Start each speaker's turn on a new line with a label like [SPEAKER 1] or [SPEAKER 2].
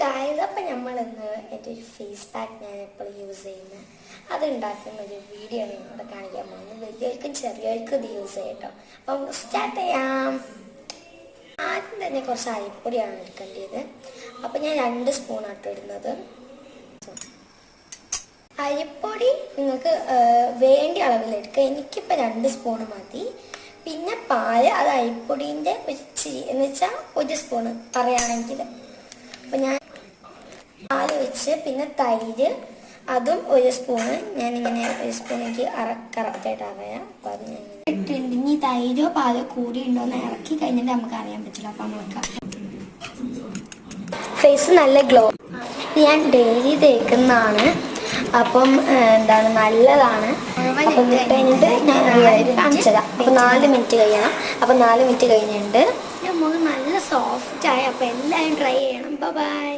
[SPEAKER 1] Guys, അപ്പം നമ്മളിന്ന് എൻ്റെ ഒരു ഫേസ് പാക്ക് ഞാൻ എപ്പോഴും യൂസ് ചെയ്യുന്നത് അതുണ്ടാക്കുന്ന ഒരു വീഡിയോ ആണ് നിങ്ങളോട് കാണിക്കാൻ പോകുന്നത്. വലിയവർക്കും ചെറിയവർക്കും ഇത് യൂസ് ചെയ്യാം കേട്ടോ. അപ്പം സ്റ്റാർട്ട് ചെയ്യാം. ആദ്യം തന്നെ കുറച്ച് അരിപ്പൊടിയാണ് എടുക്കേണ്ടത്. അപ്പം ഞാൻ 2 സ്പൂണാട്ടോ ഇടുന്നത്. അരിപ്പൊടി നിങ്ങൾക്ക് വേണ്ടിയ അളവിലെടുക്കുക. എനിക്കിപ്പോൾ 2 സ്പൂണ് മതി. പിന്നെ പാല്, അത് അരിപ്പൊടീൻ്റെ ഒരു ചിരി എന്ന് വെച്ചാൽ 1 സ്പൂണ് പറയുകയാണെങ്കിൽ. അപ്പം ഞാൻ പാല് വെച്ച് പിന്നെ തൈര് അതും 1 സ്പൂണ്. ഞാനിങ്ങനെ 1 സ്പൂൺ എനിക്ക് കറക്റ്റായിട്ട് അറിയാം. അപ്പോൾ അത് ഞാൻ ഇട്ടിട്ടുണ്ട്. ഇനി തൈരോ പാലോ കൂടി ഉണ്ടോ എന്ന് ഇറക്കി കഴിഞ്ഞിട്ട് നമുക്ക് അറിയാൻ പറ്റില്ല. അപ്പം നമുക്ക് ഫേസ് നല്ല ഗ്ലോ. ഞാൻ ഡെയിലി തേക്കുന്നതാണ്. അപ്പം എന്താണ് നല്ലതാണ്. അപ്പം കഴിഞ്ഞിട്ട് ഞാൻ കാണിച്ചതാണ്. അപ്പം 4 മിനിറ്റ് കഴിയണം. അപ്പം 4 മിനിറ്റ് കഴിഞ്ഞിട്ടുണ്ട് മുഖം നല്ല സോഫ്റ്റായി. അപ്പം എല്ലാവരും ട്രൈ ചെയ്യണം. ബൈ.